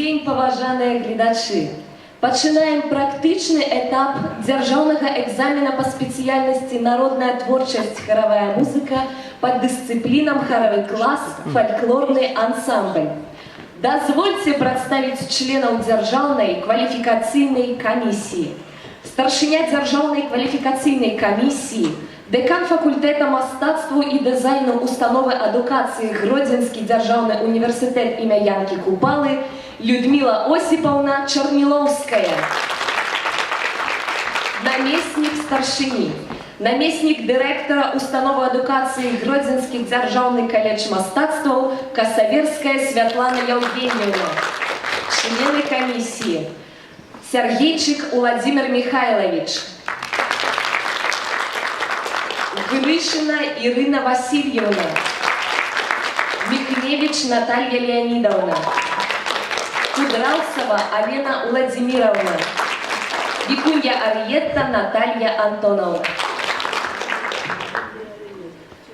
дзень, паважаныя гледачы. Пачынаем практычны этап дзяржаўнага экзамена па спецыяльнасці народная творчасць, харавая музыка пад дысцыплінам харавы клас, фальклорны ансамбль. Дазвольце прадставіць членаў дзяржаўнай кваліфікацыйнай камісіі. Старшыня дзяржаўнай кваліфікацыйнай камісіі, дэкан факультэта мастацтву і дызайну установы адукацыі Гродзенскі дзяржаўны універсітэт імя Янкі Купалы Людмила Осипаўна Чарнілоўская. Намеснік старшыні, намеснік дырэктара установы адукацыі Гродзенскі дзяржаўны каледж мастацтваў Касаверская Святлана Евгеньевна. Члены камісіі: Сергейчик Владимир Михайлович, Грышина Ирина Васильевна, Михневич Наталья Леонидовна, Кудралцева Алена Владимировна, Викунья Ариетта Наталья Антоновна.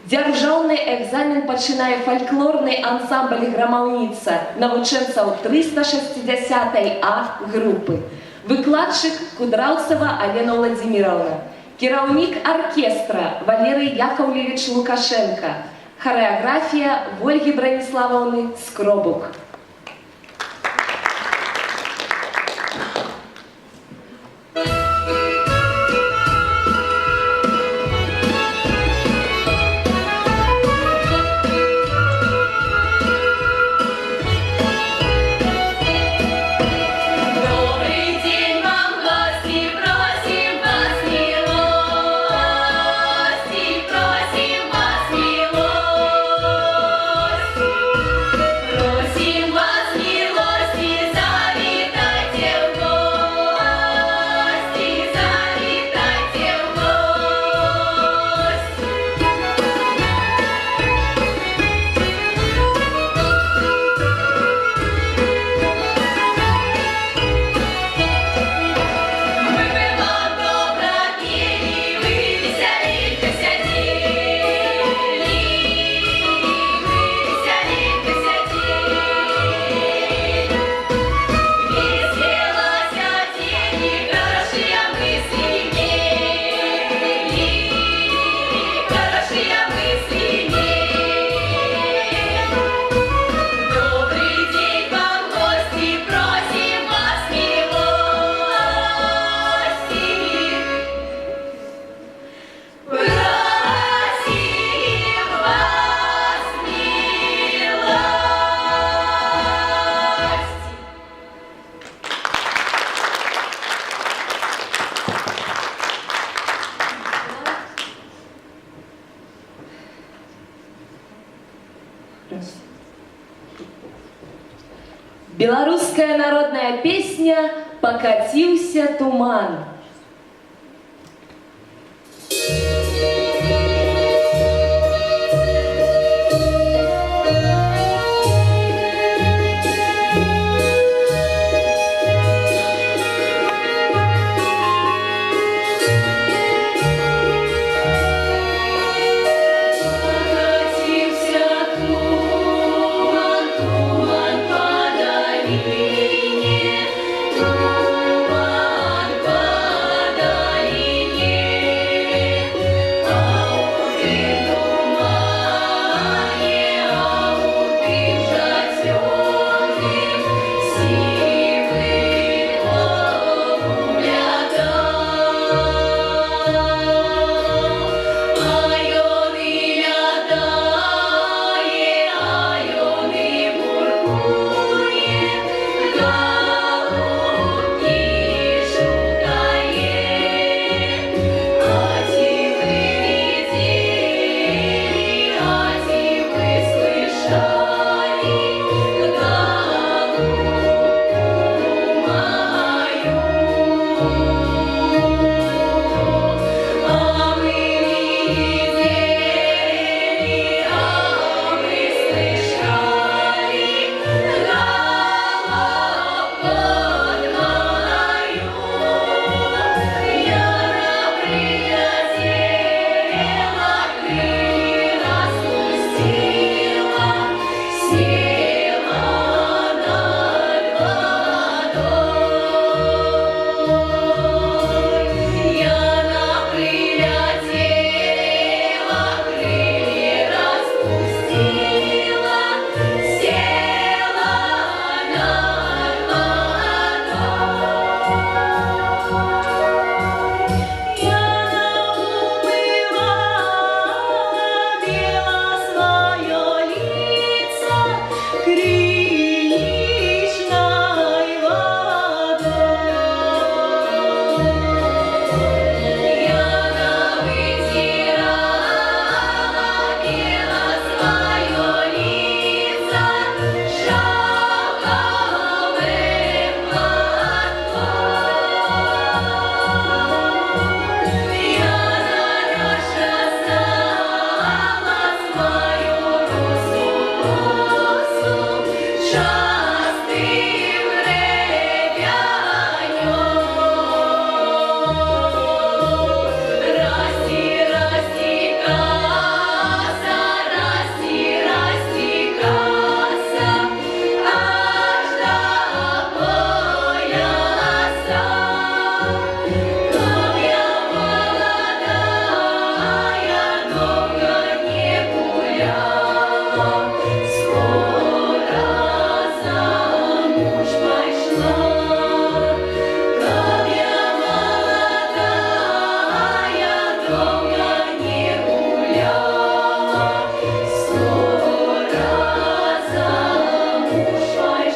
Дзяржаўны экзамен пачынае фальклорны ансамбль «Грамаўніца» навучэнцаў 360 А групы. Выкладчык Кудралцева Алена Владимировна. Кіраўнік аркестра Валерий Яковлевич Лукашенко. Хореографія Ольги Брониславовны Скробук. Белорусская народная песня «Покатился туман». Tуман по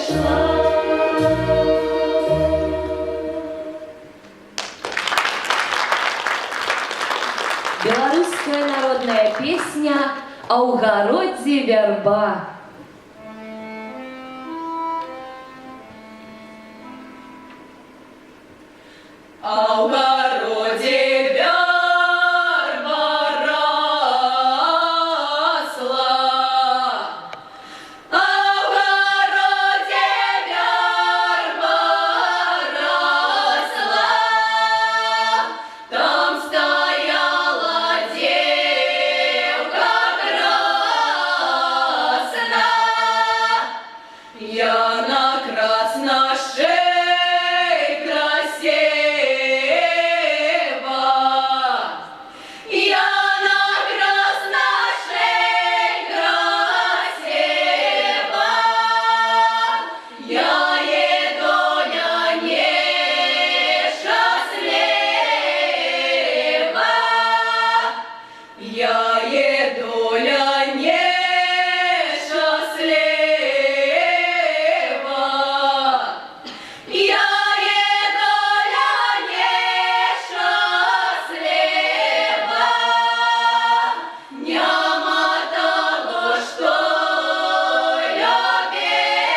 прийшла. Белорусская народная песня «А у городе верба». А у городе верба росла, а у городе верба росла, там стояла девка красная, я на красношее красива, я на красношее красива, я едоня несчастлива, я едоля несчастлива, я едоля несчастлива, няма того, что я пела,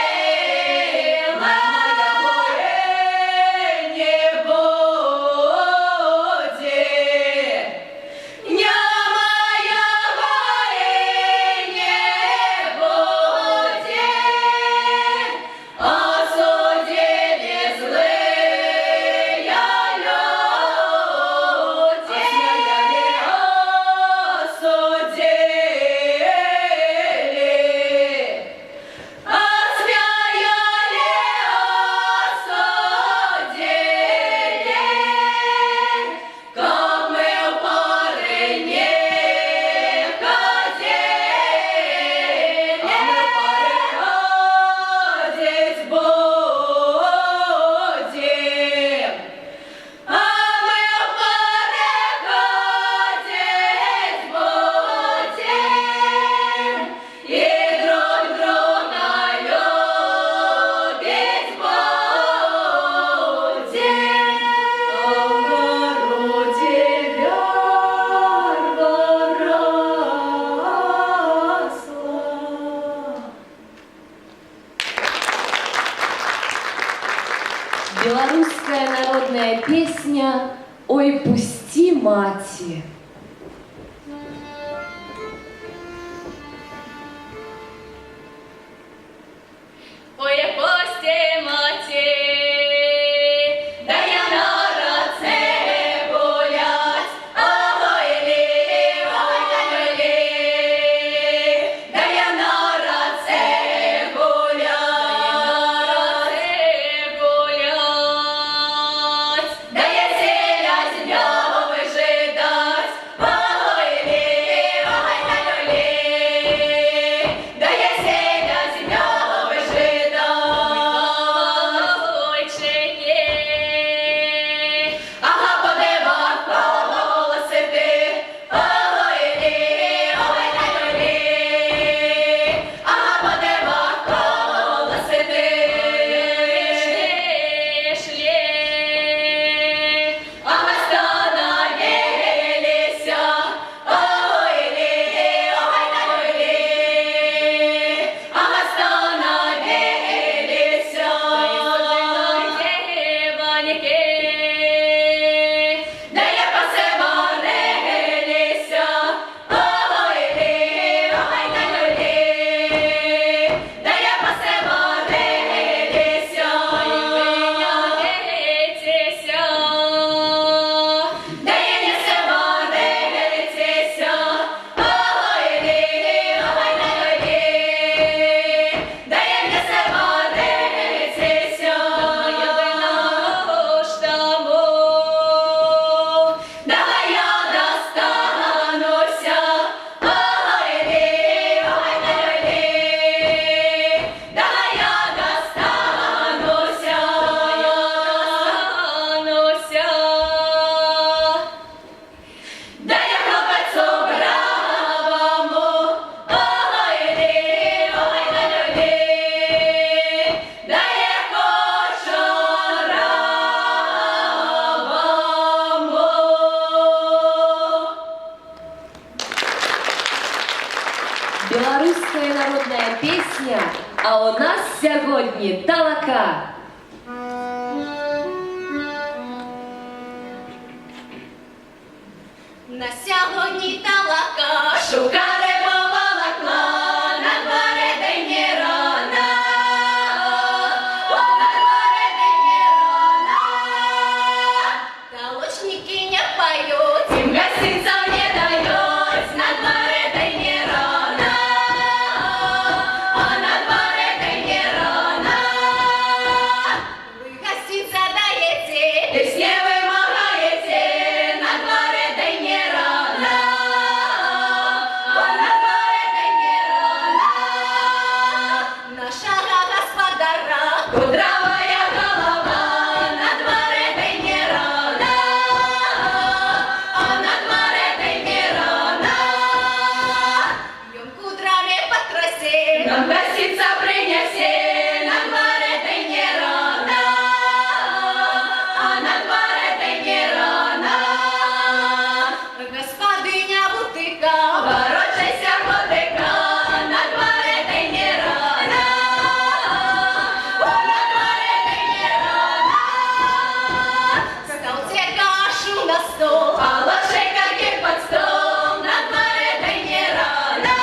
не будет. Няма я не будет, а судили злые люди, осудили, как мы в пары не ходили, ходить будем, а мы в пары ходить будем, и друг друга любить будем. А в городе верба росла. Белорусская народная песня «Ой, пусти, мати». Ой, пусти, мати, да я на раце гулять, ой, ли, да я на раце гулять, да я селя земля выжидать, пісня, а у нас сьогодні талака. На сьогодні талака шукали волокла, на дворі день не рано, на дворі день не рано. Толочники не поют, им гостинцев не дают, на дворі день не рано, на дворі день не рано. Вы гостинца даете, песни вымогаете, на дворі день не рано, на дворі день не рано. Наша господара, кудровая голова, на дворі день не рано, на дворі день не рано. Ем кудрами потроси, нам гостинца принеси, на дворі день не рано, на дворі день не рано. Господиня Бутика, ворочайся, ходика, на дворі день не рано, на дворі день не рано. Ставте кашу на стол, а лучше карки под стол, на дворі день не рано,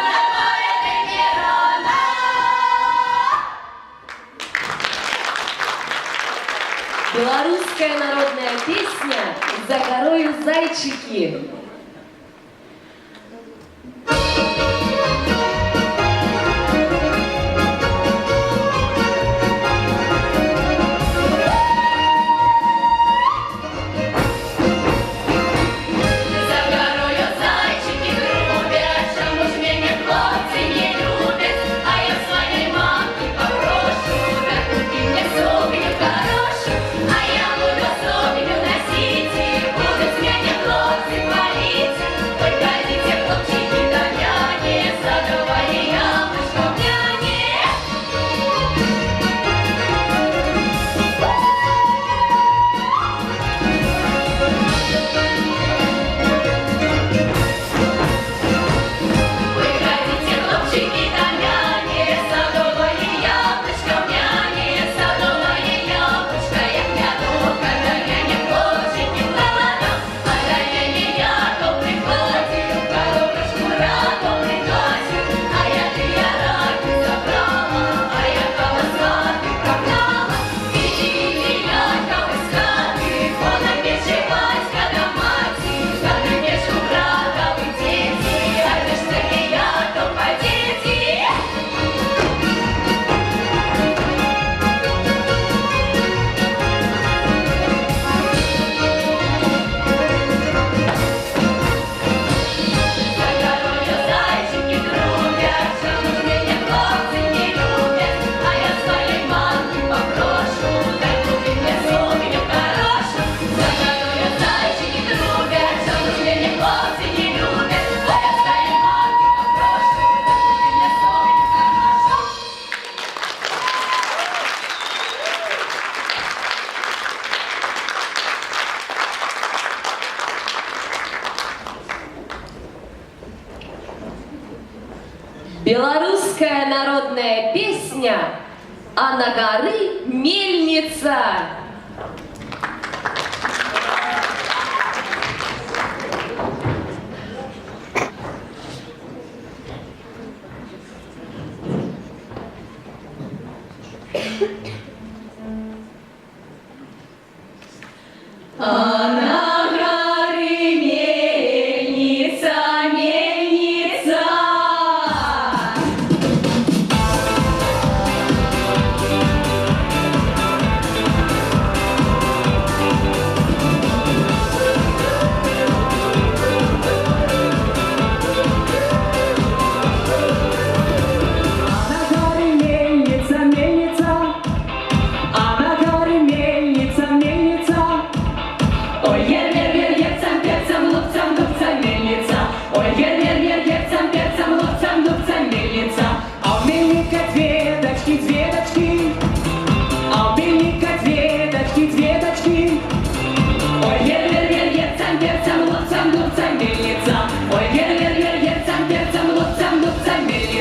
на дворі день не рано. Белорусская народная песня «За горою зайчики». За горою зайчики трубят, чому ж мене хлопці не люблять, а я своєї мамки попрошу, да купи мне сукню хорошу, а я буду сукню носить, і будуть мене хлопці хвалить. Только дите, хлопчики, да няні, садовое яблочко в няні. Вы хотите, хлопчики, да няни, садовое яблочко в няни, садовое яблочко, як мяду, когда няня хочет не холода, а да няня Яков приходит, коробочку раку приносит, а я раки забрала, а Якова с хаты прогнала. Иди, Яков из хаты, вон опечевать, когда мати, когда печку браковы дети, а лишь не Яков подети. За горою зайчики трубят, чому ж мене хлопці не люблять, а я своєї мамки попрошу, дай купи мне сукню хорошу. За горою зайчики трубят, чому ж мене хлопці не люблять, а я своєї мамки попрошу, дай купи мне сукню хорошу. Белорусская народная песня «А на горы мельница». А на горы мельница, мельница. перцем, луцем, мельница. Ой, вер, вер, вер, перцем, луцем, мельница.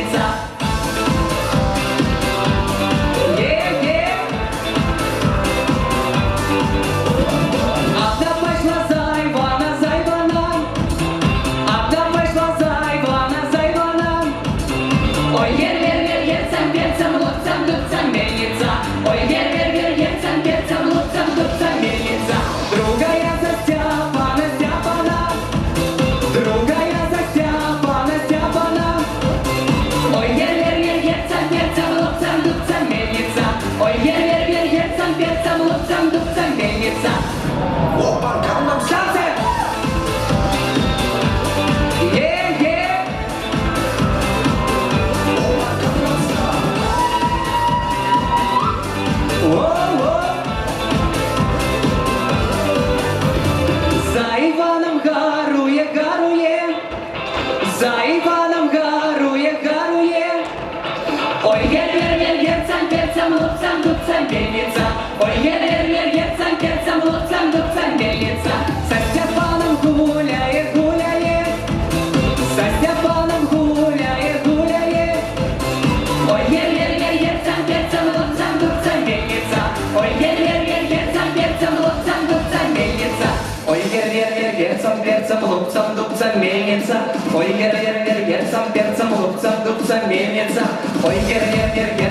мельница. Опа, Gangnam Style. За Іваном гарує, гарує, за Іваном гарує, гарує. Ой, гер-гер-гер-герцам, перцам, лупцам, дубцам, мельница. Ой, гер-гер-гер-герцам, перцам, лупцам, дубцам, мельница. Со Степаном гуляє, гуляє, со Степаном гуляє, гуляє. Ой, гер-гер-гер-герцам, перцам, лупцам, дубцам, мельница. Ой, гер-гер-гер-герцам, перцам, лупцам, дубцам, мельница. Ой, гер-гер-гер-герцам, перцам, лупцам, дубцам, мельница. Ой, гер-гер-гер-герцам, перцам, лупцам, дубцам, мельница. Ой, гер-гер-гер-герцам.